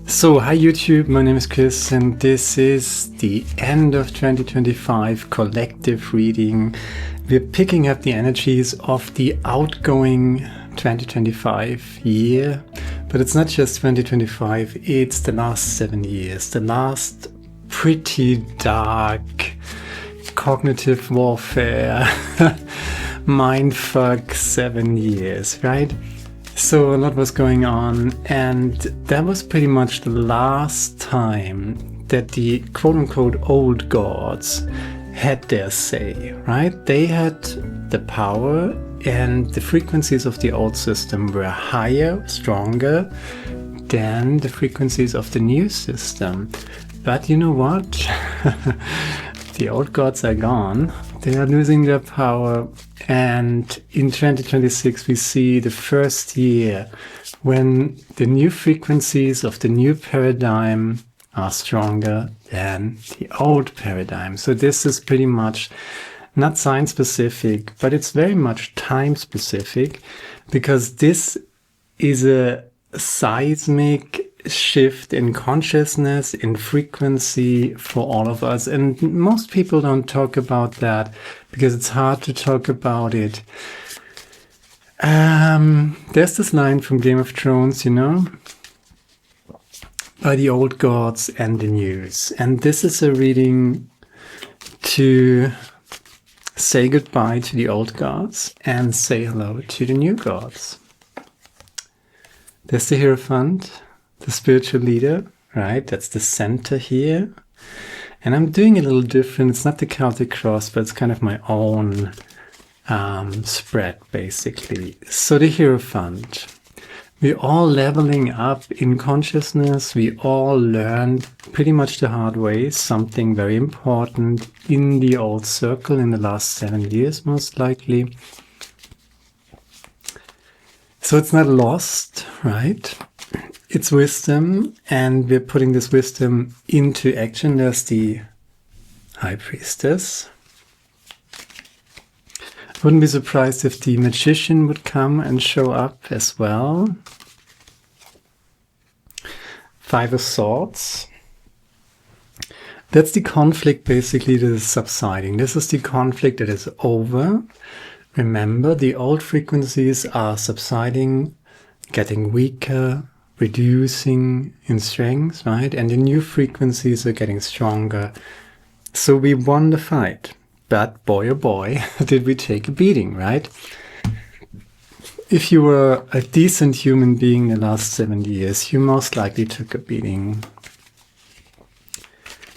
So, hi YouTube, my name is Chris and this is the end of 2025 collective reading. We're picking up the energies of the outgoing 2025 year, but it's not just 2025, it's the last 7 years, the last pretty dark cognitive warfare, mindfuck 7 years, right? So a lot was going on, and that was pretty much the last time that the quote-unquote old gods had their say, right? They had the power, and the frequencies of the old system were higher, stronger than the frequencies of the new system. But you know what? The old gods are gone. They are losing their power, and in 2026 we see the first year when the new frequencies of the new paradigm are stronger than the old paradigm. So this is pretty much not science specific, but it's very much time specific, because this is a seismic shift in consciousness, in frequency for all of us. And most people don't talk about that because it's hard to talk about it. There's this line from Game of Thrones, you know, by the old gods and the news. And this is a reading to say goodbye to the old gods and say hello to the new gods. There's the Hierophant, the spiritual leader, right? That's the center here. And I'm doing it a little different. It's not the Celtic cross, but it's kind of my own spread, basically. So the Hierophant. We're all leveling up in consciousness. We all learned pretty much the hard way something very important in the old circle in the last 7 years, most likely. So it's not lost, right? It's wisdom, and we're putting this wisdom into action. There's the High Priestess. Wouldn't be surprised if the Magician would come and show up as well. Five of Swords. That's the conflict basically that is subsiding. This is the conflict that is over. Remember, the old frequencies are subsiding, getting weaker, reducing in strength, right? And the new frequencies are getting stronger. So we won the fight. But boy, oh boy, did we take a beating, right? If you were a decent human being the last 7 years, you most likely took a beating.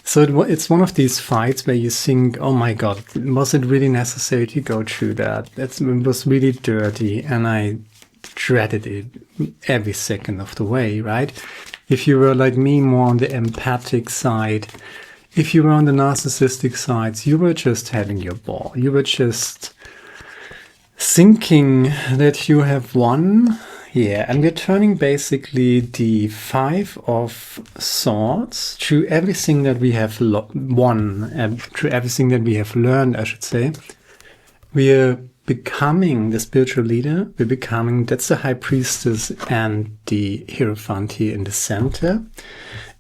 So it's one of these fights where you think, oh my God, was it really necessary to go through that? It was really dirty, and I dreaded it every second of the way, right? If you were like me, more on the empathic side, if you were on the narcissistic sides, you were just having your ball. You were just thinking that you have won. Yeah, and we're turning basically the Five of Swords through everything that we have won, through everything that we have learned, I should say. We're becoming the spiritual leader. We're becoming, that's the High Priestess and the Hierophant here in the center.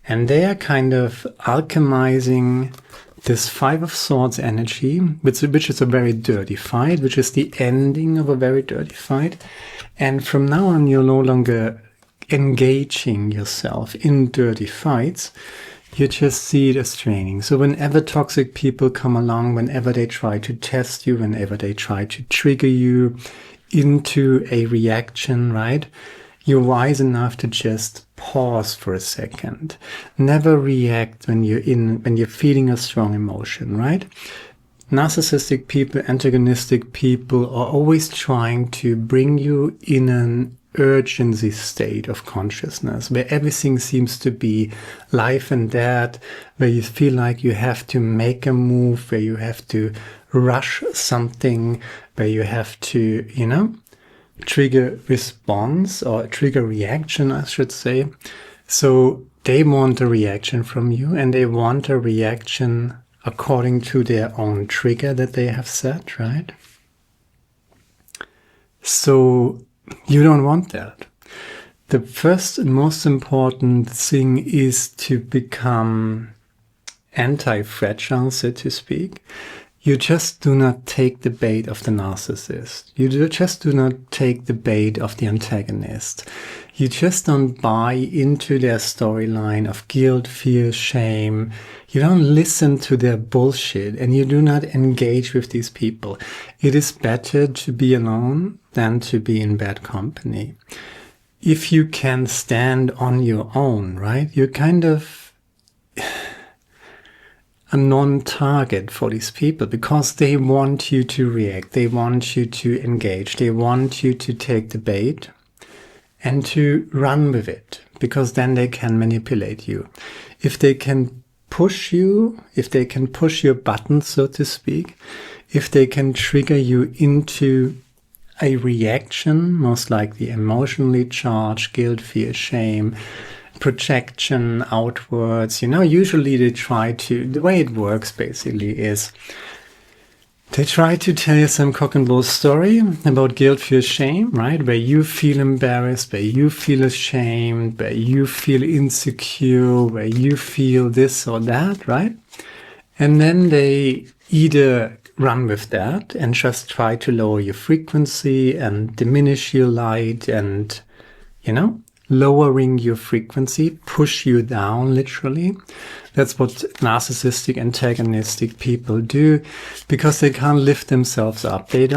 And they are kind of alchemizing this Five of Swords energy, which is a very dirty fight, which is the ending of a very dirty fight. And from now on, you're no longer engaging yourself in dirty fights. You just see it as training. So whenever toxic people come along, whenever they try to test you, whenever they try to trigger you into a reaction, right? You're wise enough to just pause for a second. Never react when you're feeling a strong emotion, right? Narcissistic people, antagonistic people are always trying to bring you in an urgency state of consciousness, where everything seems to be life and death, where you feel like you have to make a move, where you have to rush something, where you have to, you know, trigger response or trigger reaction, I should say. So they want a reaction from you, and they want a reaction according to their own trigger that they have set, right? So you don't want that. the first and most important thing is to become anti-fragile, so to speak. You just do not take the bait of the narcissist. You just do not take the bait of the antagonist. You just don't buy into their storyline of guilt, fear, shame. You don't listen to their bullshit, and you do not engage with these people. It is better to be alone than to be in bad company. If you can stand on your own, right? You're kind of a non-target for these people because they want you to react. They want you to engage. They want you to take the bait and to run with it, because then they can manipulate you. If they can push you, if they can push your buttons, so to speak, if they can trigger you into a reaction, most likely emotionally charged, guilt, fear, shame, projection outwards, usually they try to, the way it works basically is they try to tell you some cock and bull story about guilt, fear, shame, right? Where you feel embarrassed, where you feel ashamed, where you feel insecure, where you feel this or that, right? And then they either run with that and just try to lower your frequency and diminish your light and, lowering your frequency, push you down, literally. That's what narcissistic, antagonistic people do, because they can't lift themselves up. They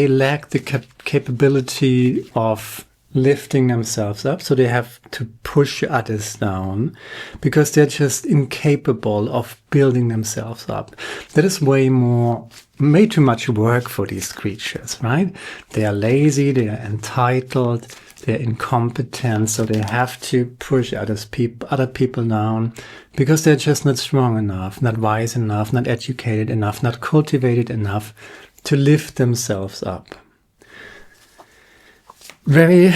lack the capability of lifting themselves up, so they have to push others down because they're just incapable of building themselves up. That is way too much work for these creatures, right? They are lazy, they are entitled, they're incompetent, so they have to push other people down because they're just not strong enough, not wise enough, not educated enough, not cultivated enough to lift themselves up. Very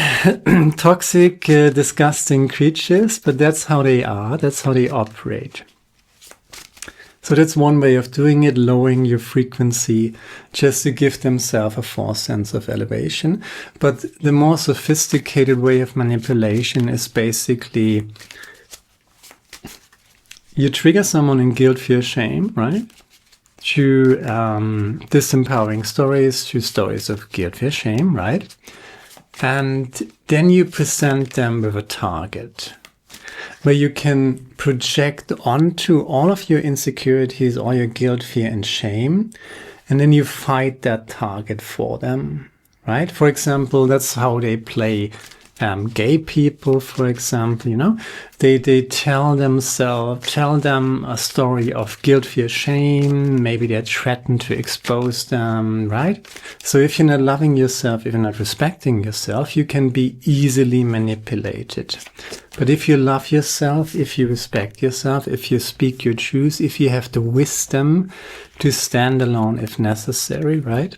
toxic, disgusting creatures, but that's how they are, that's how they operate. So that's one way of doing it, lowering your frequency just to give themselves a false sense of elevation. But the more sophisticated way of manipulation is basically you trigger someone in guilt, fear, shame, right? Through disempowering stories, through stories of guilt, fear, shame, right? And then you present them with a target where you can project onto all of your insecurities, all your guilt, fear, and shame, and then you fight that target for them, right? For example, that's how they play gay people, for example, they tell them a story of guilt, fear, shame. Maybe they threaten to expose them, right? So if you're not loving yourself, if you're not respecting yourself, you can be easily manipulated. But if you love yourself, if you respect yourself, if you speak your truth, if you have the wisdom to stand alone if necessary, right?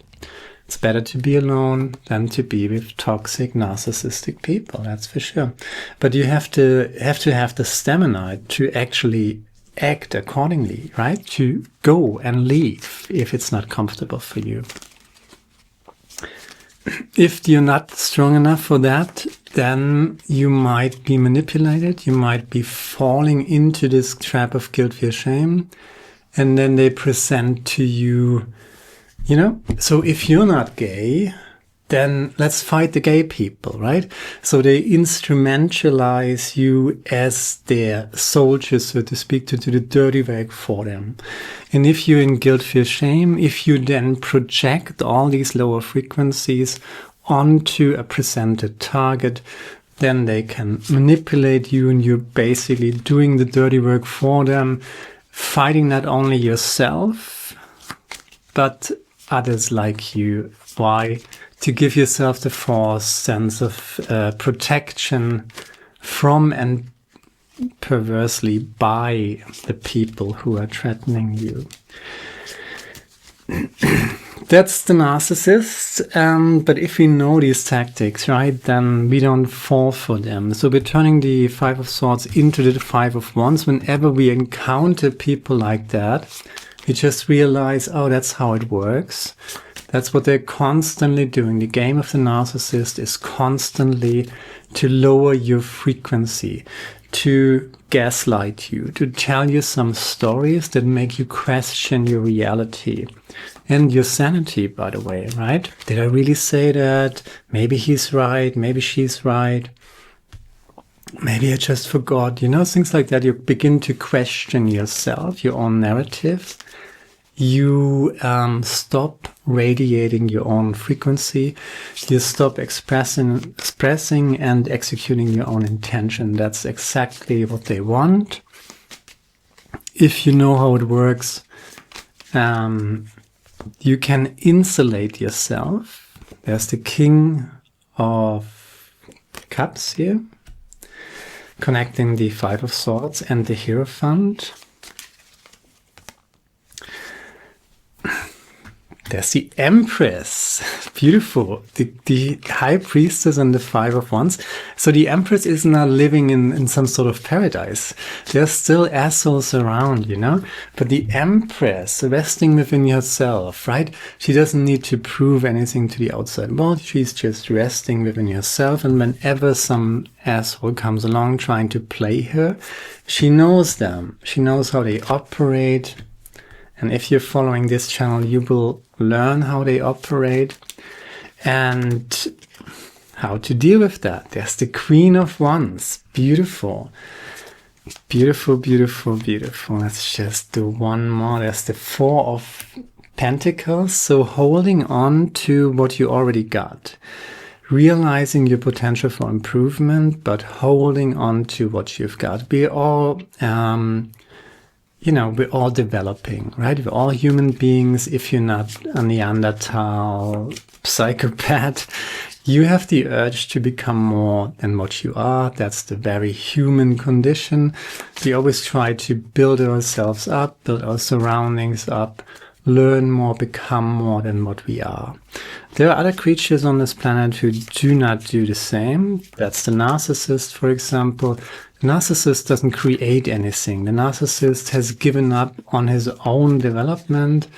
It's better to be alone than to be with toxic, narcissistic people, that's for sure. But you have to have the stamina to actually act accordingly, right? To go and leave if it's not comfortable for you. If you're not strong enough for that, then you might be manipulated. You might be falling into this trap of guilt, fear, shame. And then they present to you, so if you're not gay, then let's fight the gay people, right? So they instrumentalize you as their soldiers, so to speak, to do the dirty work for them. And if you're in guilt, fear, shame, if you then project all these lower frequencies onto a presented target, then they can manipulate you and you're basically doing the dirty work for them, fighting not only yourself, but others like you. Why? To give yourself the false sense of protection from and perversely by the people who are threatening you. That's the narcissist. But if we know these tactics, right, then we don't fall for them. So we're turning the Five of Swords into the Five of Wands. Whenever we encounter people like that, we just realize, oh, that's how it works. That's what they're constantly doing. The game of the narcissist is constantly to lower your frequency, to gaslight you, to tell you some stories that make you question your reality and your sanity, by the way, right? Did I really say that? Maybe he's right. Maybe she's right. Maybe I just forgot, you know, things like that. You begin to question yourself, your own narratives. You stop radiating your own frequency. You stop expressing and executing your own intention. That's exactly what they want. If you know how it works, you can insulate yourself. There's the King of Cups here, connecting the Five of Swords and the Hierophant. There's the Empress. Beautiful. The High Priestess and the Five of Wands. So the Empress is not living in some sort of paradise. There's still assholes around, you know? But the Empress, resting within herself, right? She doesn't need to prove anything to the outside world. She's just resting within herself. And whenever some asshole comes along trying to play her, she knows them. She knows how they operate. And if you're following this channel, you will learn how they operate and how to deal with that. There's the Queen of Wands. Beautiful. Beautiful, beautiful, beautiful. Let's just do one more. There's the Four of Pentacles. So holding on to what you already got. Realizing your potential for improvement, but holding on to what you've got. We all... you know, we're all developing, right? We're all human beings. If you're not a Neanderthal psychopath, you have the urge to become more than what you are. That's the very human condition. We always try to build ourselves up, build our surroundings up, learn more, become more than what we are. There are other creatures on this planet who do not do the same. That's the narcissist, for example. The narcissist doesn't create anything. The narcissist has given up on his own development,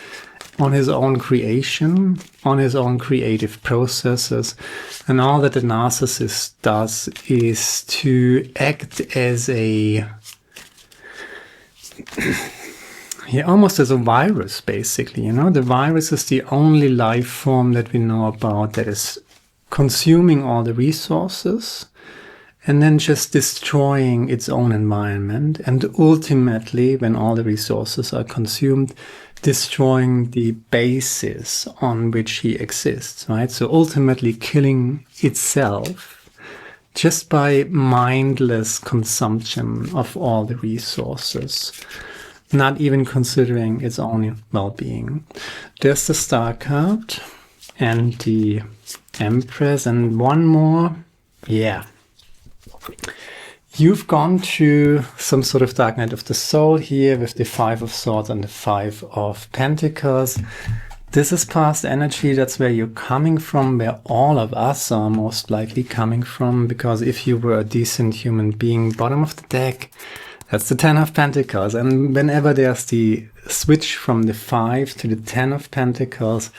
on his own creation, on his own creative processes. And all that the narcissist does is to act as a... yeah, almost as a virus, basically. You know, the virus is the only life form that we know about that is consuming all the resources and then just destroying its own environment. And ultimately, when all the resources are consumed, destroying the basis on which he exists, right? So ultimately killing itself just by mindless consumption of all the resources, not even considering its own well-being. There's the Star card and the Empress, and one more. Yeah. You've gone through some sort of dark night of the soul here with the Five of Swords and the Five of Pentacles. This is past energy. That's where you're coming from, where all of us are most likely coming from, because if you were a decent human being, bottom of the deck, that's the Ten of Pentacles. And whenever there's the switch from the 5 to the 10 of Pentacles,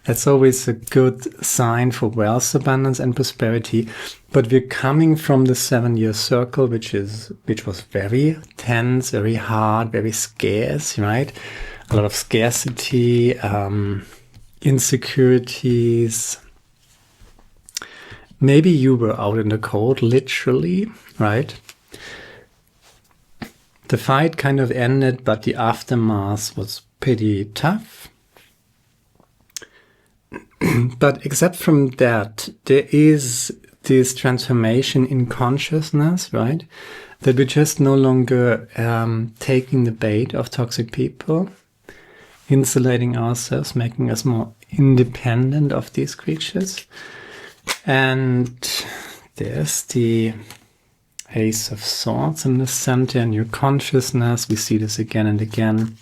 that's always a good sign for wealth, abundance, and prosperity. But we're coming from the 7-year circle, which was very tense, very hard, very scarce, right? A lot of scarcity, insecurities. Maybe you were out in the cold, literally, right? The fight kind of ended, but the aftermath was pretty tough. But except from that, there is this transformation in consciousness, right? That we're just no longer taking the bait of toxic people, insulating ourselves, making us more independent of these creatures. And there's the Ace of Swords in the center, in your consciousness. We see this again and again.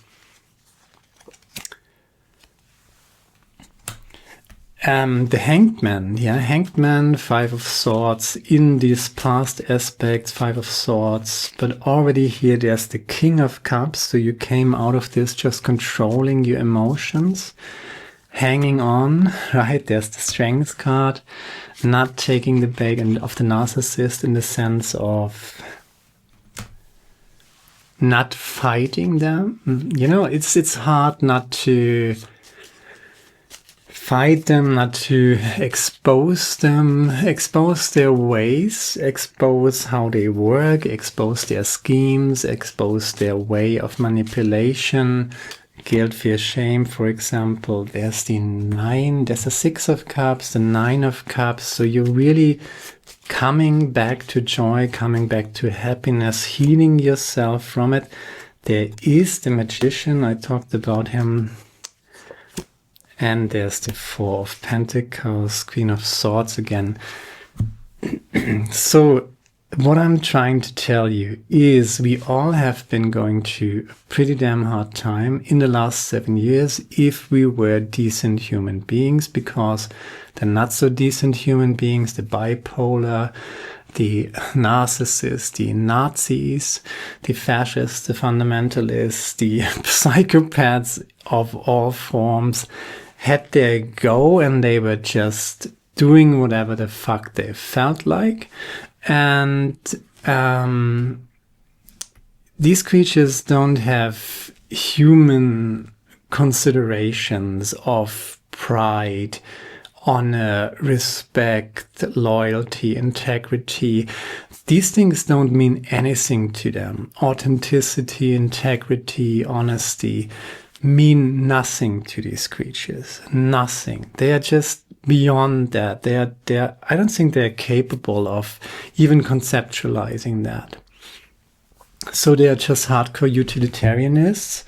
The Hanged Man, yeah, Hanged Man, Five of Swords in these past aspects, Five of Swords, but already here there's the King of Cups, so you came out of this just controlling your emotions, hanging on, right? There's the strength card, not taking the bait of the narcissist in the sense of not fighting them. You know, it's hard not to fight them, not to expose them, expose their ways, expose how they work, expose their schemes, expose their way of manipulation, guilt, fear, shame, for example. There's the 9, there's the 6 of Cups, the 9 of Cups. So you're really coming back to joy, coming back to happiness, healing yourself from it. There is the Magician, I talked about him. And there's the 4 of Pentacles, Queen of Swords again. So what I'm trying to tell you is we all have been going through a pretty damn hard time in the last 7 years if we were decent human beings, because the not so decent human beings, the bipolar, the narcissists, the Nazis, the fascists, the fundamentalists, the psychopaths of all forms had their go, and they were just doing whatever the fuck they felt like. And these creatures don't have human considerations of pride, honor, respect, loyalty, integrity. These things don't mean anything to them. Authenticity, integrity, honesty mean nothing to these creatures. Nothing. They are just beyond that. They're I don't think they're capable of even conceptualizing that. So they are just hardcore utilitarianists.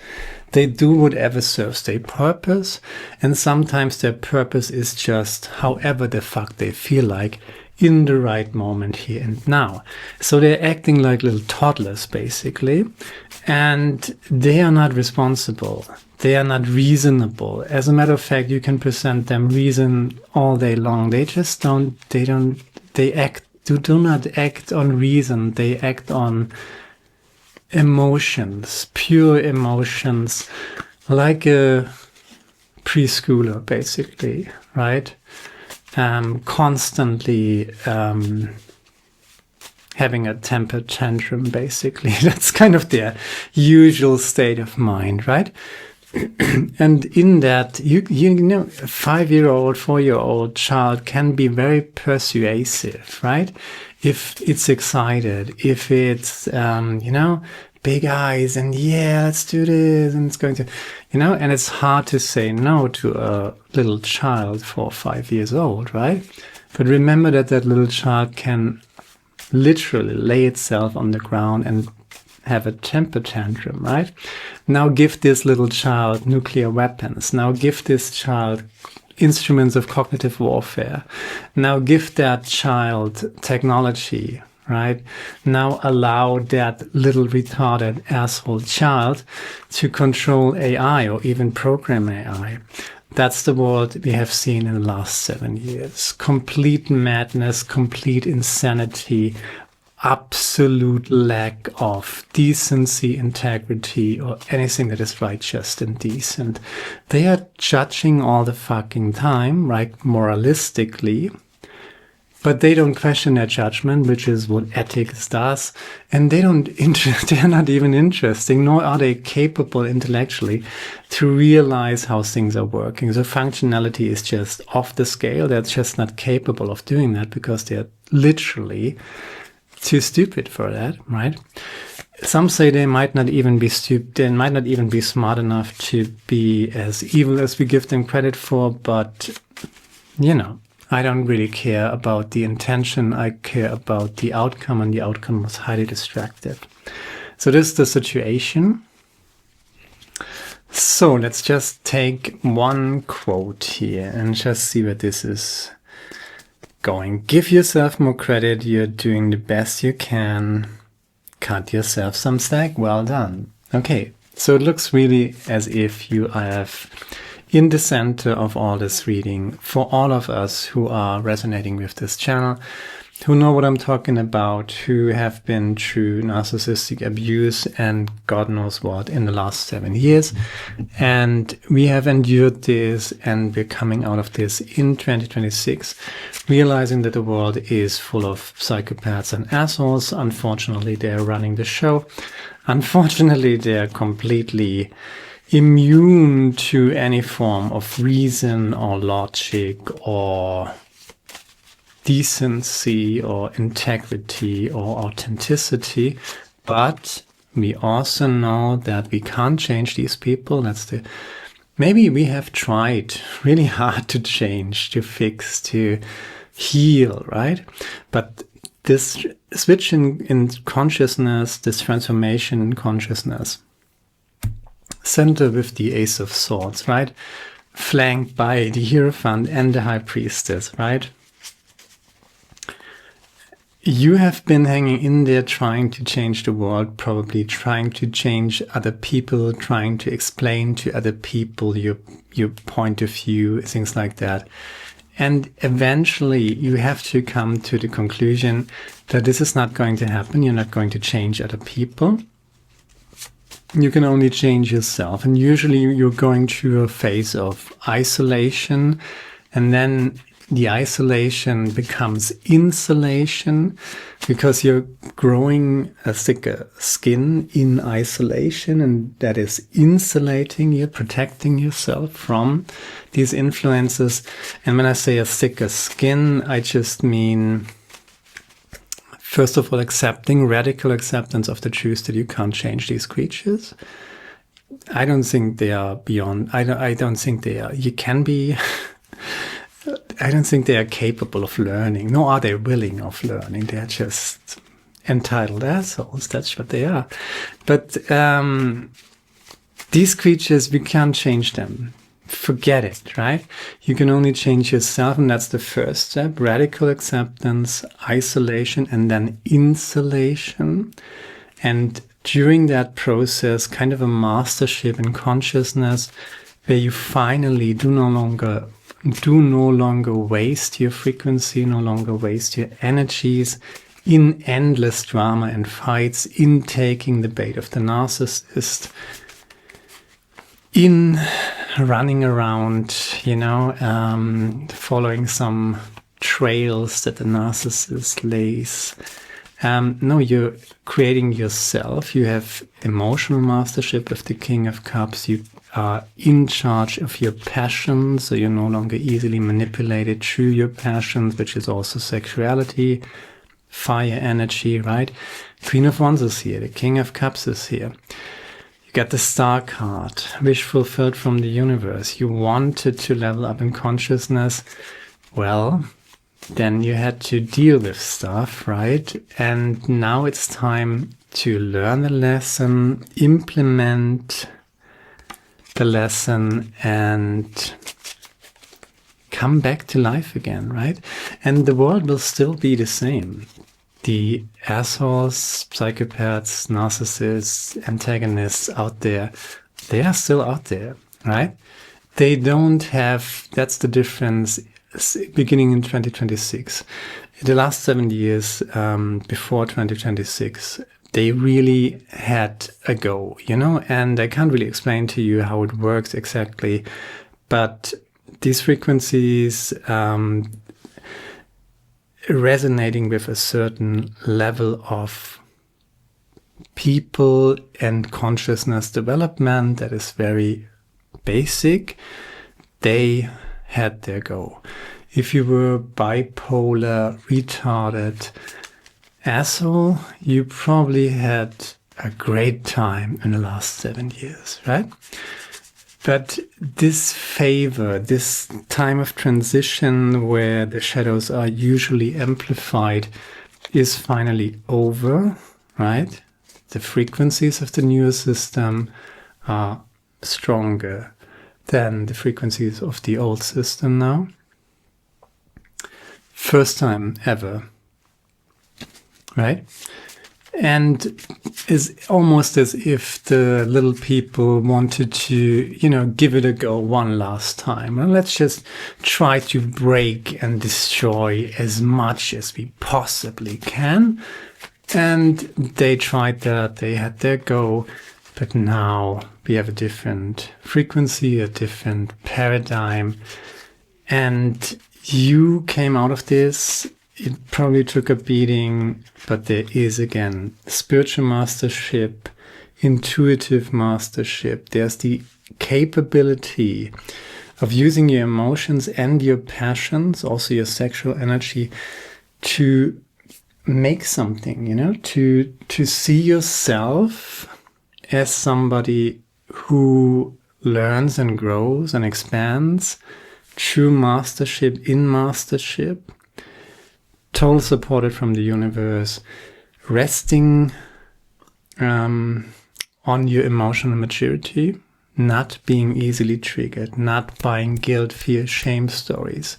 They do whatever serves their purpose, and sometimes their purpose is just however the fuck they feel like in the right moment here and now. So they're acting like little toddlers, basically, and they are not responsible. They are not reasonable. As a matter of fact, you can present them reason all day long. They just do not act on reason. They act on emotions, pure emotions, like a preschooler, basically, right? Constantly having a temper tantrum, basically. That's kind of their usual state of mind, right? And in that, you know, a 5-year-old, 4-year-old child can be very persuasive, right? If it's excited, if it's, you know, big eyes and yeah, let's do this, and it's going to, you know, and it's hard to say no to a little child 4 or 5 years old, right? But remember that that little child can literally lay itself on the ground and have a temper tantrum, right? Now give this little child nuclear weapons. Now give this child instruments of cognitive warfare. Now give that child technology, right? Now allow that little retarded asshole child to control AI or even program AI. That's the world we have seen in the last 7 years. Complete madness, complete insanity, absolute lack of decency, integrity, or anything that is righteous and decent. They are judging all the fucking time, right, moralistically, but they don't question their judgment, which is what ethics does, and they're not even interested, nor are they capable intellectually to realize how things are working. So functionality is just off the scale. They're just not capable of doing that because they're literally too stupid for that, right? Some say they might not even be stupid, they might not even be smart enough to be as evil as we give them credit for, but, you know, I don't really care about the intention, I care about the outcome, and the outcome was highly destructive. So this is the situation. So let's just take one quote here and just see where this is going. Give yourself more credit. You're doing the best you can. Cut yourself some slack. Well done. Okay, so it looks really as if you have in the center of all this reading, for all of us who are resonating with this channel, who know what I'm talking about, who have been through narcissistic abuse and God knows what in the last 7 years. And we have endured this, and we're coming out of this in 2026, realizing that the world is full of psychopaths and assholes. Unfortunately, they're running the show. Unfortunately, they're completely immune to any form of reason or logic or decency or integrity or authenticity. But we also know that we can't change these people. Maybe we have tried really hard to change, to fix, to heal, right? But this switch in consciousness, this transformation in consciousness, center with the Ace of Swords, right? Flanked by the Hierophant and the High Priestess, right? You have been hanging in there trying to change the world, probably trying to change other people, trying to explain to other people your point of view, things like that. And eventually you have to come to the conclusion that this is not going to happen. You're not going to change other people. You can only change yourself. And usually you're going through a phase of isolation, and then the isolation becomes insulation because you're growing a thicker skin in isolation, and that is insulating you, protecting yourself from these influences. And when I say a thicker skin, I just mean, first of all, radical acceptance of the truth that you can't change these creatures. I don't think they are beyond, I don't think they are, you can be, I don't think they are capable of learning, nor are they willing of learning. They're just entitled assholes. That's what they are. But these creatures, we can't change them. Forget it, right? You can only change yourself, and that's the first step. Radical acceptance, isolation, and then insulation. And during that process, kind of a mastership in consciousness, where you finally do no longer waste your frequency, no longer waste your energies in endless drama and fights, in taking the bait of the narcissist, in running around, following some trails that the narcissist lays. No, you're creating yourself. You have emotional mastership with the King of Cups. You are in charge of your passions, so you're no longer easily manipulated through your passions, which is also sexuality, fire energy, right? Queen of Wands is here. The King of Cups is here. You got the Star card, wish fulfilled from the universe. You wanted to level up in consciousness. Well, then you had to deal with stuff, right? And now it's time to learn the lesson, implement the lesson, and come back to life again, right? And the world will still be the same. The assholes, psychopaths, narcissists, antagonists out there, they are still out there, right? They don't have, that's the difference, beginning in 2026. The last 7 years before 2026, they really had a go, and I can't really explain to you how it works exactly, but these frequencies resonating with a certain level of people and consciousness development that is very basic, they had their go. If you were bipolar, retarded, asshole, you probably had a great time in the last 7 years, right? But this time of transition where the shadows are usually amplified is finally over, right? The frequencies of the newer system are stronger than the frequencies of the old system now. First time ever, right? And is almost as if the little people wanted to, you know, give it a go one last time. And let's just try to break and destroy as much as we possibly can. And they tried that, they had their go, but now we have a different frequency, a different paradigm. And you came out of this. It probably took a beating, but there is, again, spiritual mastership, intuitive mastership. There's the capability of using your emotions and your passions, also your sexual energy, to make something, you know, to see yourself as somebody who learns and grows and expands. True mastership in mastership. Total supported from the universe, resting on your emotional maturity, not being easily triggered, not buying guilt, fear, shame stories,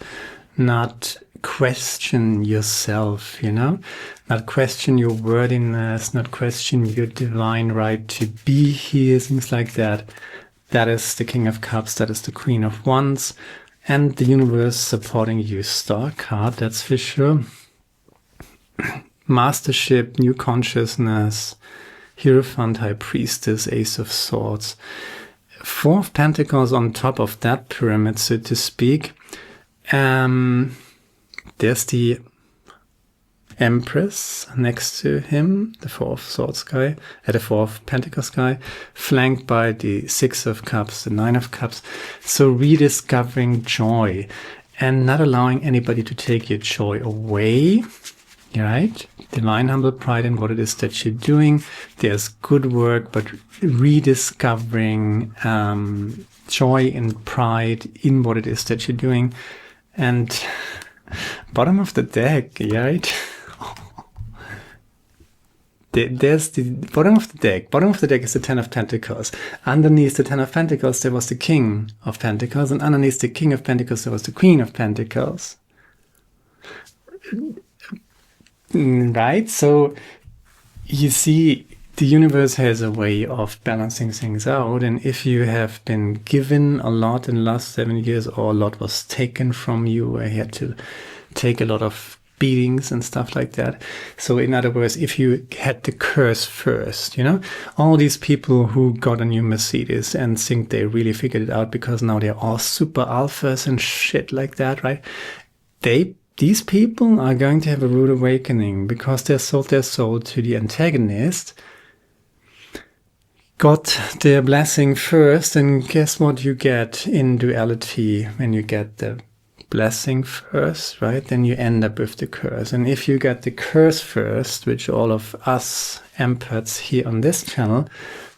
not question yourself, you know, not question your worthiness, not question your divine right to be here, things like that. That is the King of Cups, that is the Queen of Wands, and the universe supporting you. Star card, that's for sure. Mastership, new consciousness, Hierophant, High Priestess, Ace of Swords. Four of Pentacles on top of that pyramid, so to speak. There's the Empress next to him, the Four of Swords guy, the Four of Pentacles guy, flanked by the Six of Cups, the Nine of Cups. So rediscovering joy and not allowing anybody to take your joy away. Right? Divine humble pride in what it is that you're doing. There's good work, but rediscovering joy and pride in what it is that you're doing. And bottom of the deck, right? There's the bottom of the deck. Bottom of the deck is the Ten of Pentacles. Underneath the Ten of Pentacles, there was the King of Pentacles. And underneath the King of Pentacles, there was the Queen of Pentacles. Right? So you see, the universe has a way of balancing things out. And if you have been given a lot in the last 7 years, or a lot was taken from you, where you had to take a lot of beatings and stuff like that. So in other words, if you had the curse first, you know, all these people who got a new Mercedes and think they really figured it out because now they're all super alphas and shit like that, right? These people are going to have a rude awakening because they sold their soul to the antagonist, got their blessing first, and guess what you get in duality when you get the blessing first, right? Then you end up with the curse. And if you get the curse first, which all of us empaths here on this channel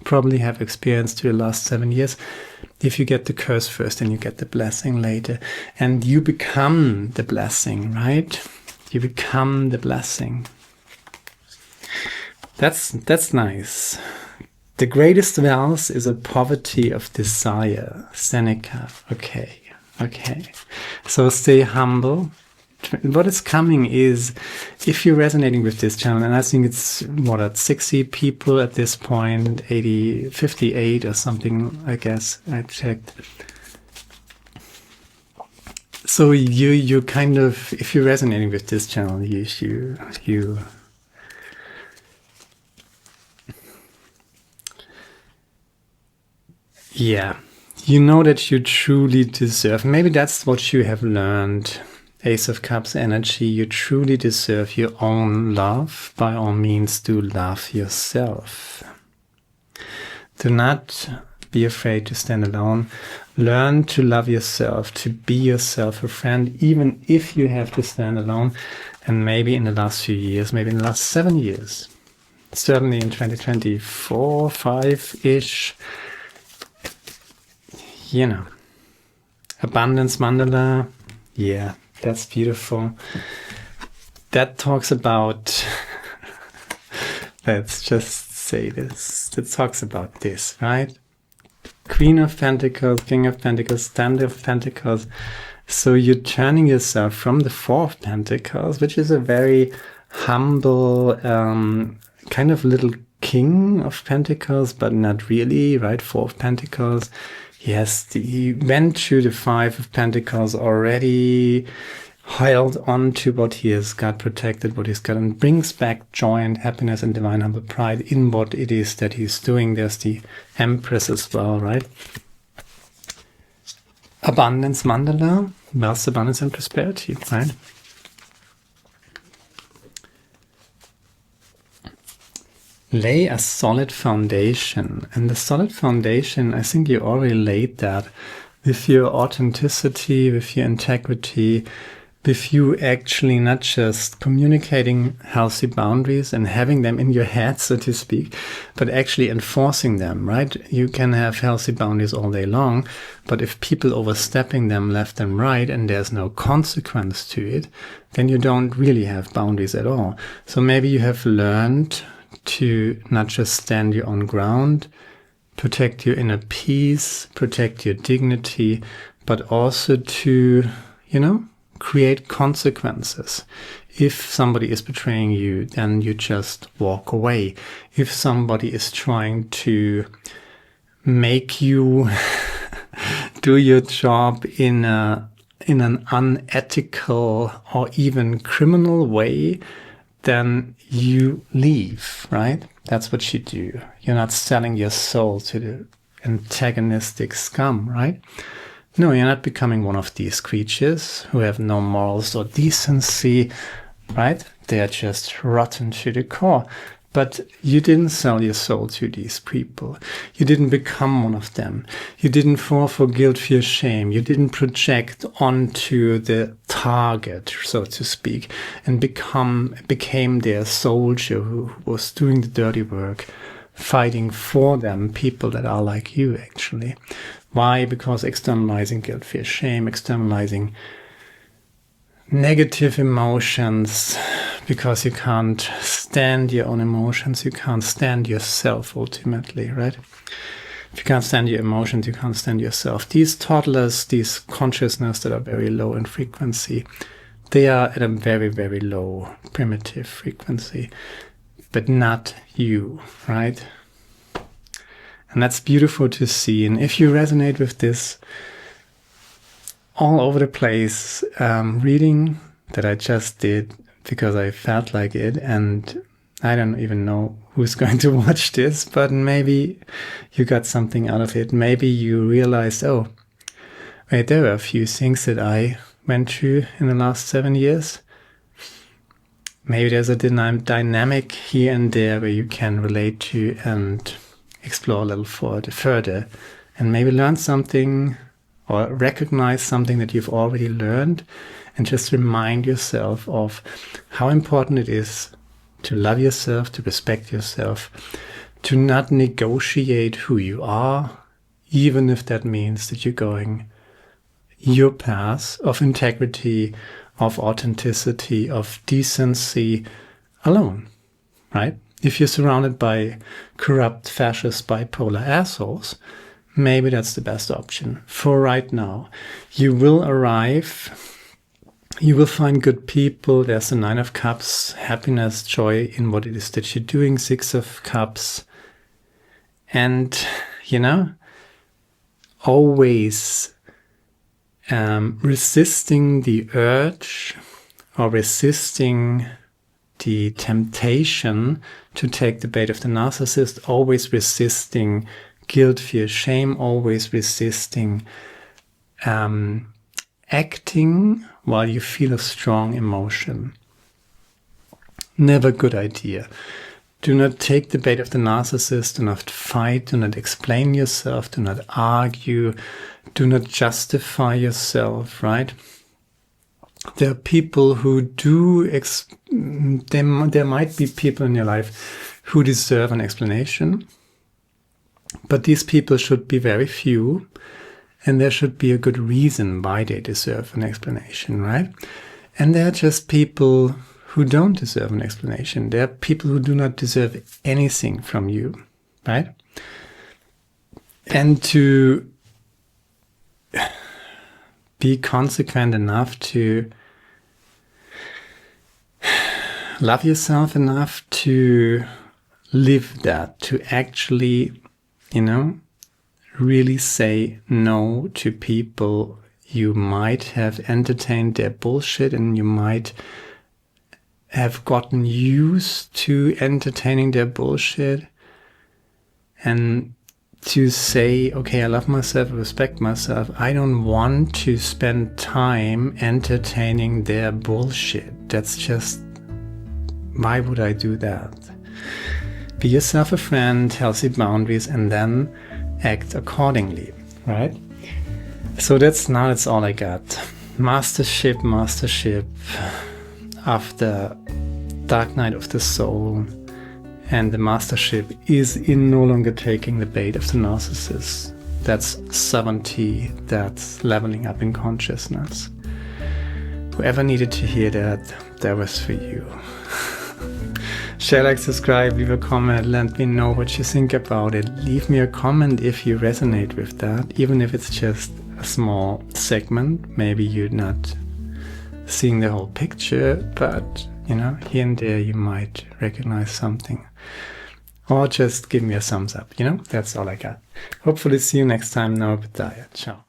probably have experienced through the last 7 years, if you get the curse first, then you get the blessing later. And you become the blessing, right? You become the blessing. That's nice. The greatest wealth is a poverty of desire. Seneca. Okay. So stay humble. What is coming is, if you're resonating with this channel, and I think it's at 60 people at this point, 58 or something, I guess I checked. So you kind of, if you're resonating with this channel, you yeah, you know that you truly deserve. Maybe that's what you have learned. Ace of Cups energy, you truly deserve your own love. By all means, do love yourself. Do not be afraid to stand alone. Learn to love yourself, to be yourself a friend, even if you have to stand alone. And maybe in the last few years, maybe in the last 7 years, certainly in 2024, 5-ish, you know, abundance mandala, yeah. That's beautiful. That talks about, let's just say this, that talks about this, right? Queen of Pentacles, King of Pentacles, Stand of Pentacles. So you're turning yourself from the Four of Pentacles, which is a very humble, kind of little king of pentacles, but not really, right? Four of pentacles. Yes, he went through the Five of Pentacles already, held on to what he has got, protected what he's got, and brings back joy and happiness and divine humble pride in what it is that he's doing. There's the Empress as well, right? Abundance mandala, wealth, abundance, and prosperity, right? Lay a solid foundation. And the solid foundation, I think you already laid that with your authenticity, with your integrity, with you actually not just communicating healthy boundaries and having them in your head, so to speak, but actually enforcing them, right? You can have healthy boundaries all day long, but if people overstepping them left and right and there's no consequence to it, then you don't really have boundaries at all. So maybe you have learned to not just stand your own ground, protect your inner peace, protect your dignity, but also to, create consequences. If somebody is betraying you, then you just walk away. If somebody is trying to make you do your job in an unethical or even criminal way, then you leave, right? That's what you do. You're not selling your soul to the antagonistic scum, right? No, you're not becoming one of these creatures who have no morals or decency, right? They're just rotten to the core. But you didn't sell your soul to these people. You didn't become one of them. You didn't fall for guilt, fear, shame. You didn't project onto the target, so to speak, and became their soldier who was doing the dirty work, fighting for them, people that are like you, actually. Why? Because externalizing guilt, fear, shame, externalizing negative emotions, because you can't stand your own emotions, you can't stand yourself ultimately, right? If you can't stand your emotions, you can't stand yourself. These toddlers, these consciousness that are very low in frequency, they are at a very, very low primitive frequency, but not you, right? And that's beautiful to see. And if you resonate with this, all over the place reading that I just did because I felt like it, and I don't even know who's going to watch this, but maybe you got something out of it. Maybe you realized, oh, wait, there were a few things that I went through in the last 7 years. Maybe there's a dynamic here and there where you can relate to and explore a little further and maybe learn something or recognize something that you've already learned, and just remind yourself of how important it is to love yourself, to respect yourself, to not negotiate who you are, even if that means that you're going your path of integrity, of authenticity, of decency alone, right? If you're surrounded by corrupt, fascist, bipolar assholes, maybe that's the best option for right now. You will arrive, you will find good people. There's the Nine of Cups, happiness, joy in what it is that you're doing, Six of Cups. And, always resisting the urge or resisting the temptation to take the bait of the narcissist, always resisting guilt, fear, shame, always resisting acting while you feel a strong emotion. Never a good idea. Do not take the bait of the narcissist, do not fight, do not explain yourself, do not argue, do not justify yourself, right? There are people who do, there might be people in your life who deserve an explanation, but these people should be very few, and there should be a good reason why they deserve an explanation, right? And there are just people who don't deserve an explanation. There are people who do not deserve anything from you, right? And to be consequent enough to love yourself enough to live that, to actually, you know, really say no to people you might have entertained their bullshit and you might have gotten used to entertaining their bullshit, and to say, okay, I love myself, I respect myself, I don't want to spend time entertaining their bullshit. That's just, why would I do that? Be yourself a friend, healthy boundaries, and then act accordingly, right? So that's all I got. Mastership after Dark Night of the Soul. And the mastership is in no longer taking the bait of the narcissist. That's sovereignty, that's leveling up in consciousness. Whoever needed to hear that, that was for you. Share, like, subscribe, leave a comment, let me know what you think about it. Leave me a comment if you resonate with that, even if it's just a small segment. Maybe you're not seeing the whole picture, but you know, here and there you might recognize something. Or just give me a thumbs up, you know? That's all I got. Hopefully see you next time. Now, Philautia. Ciao.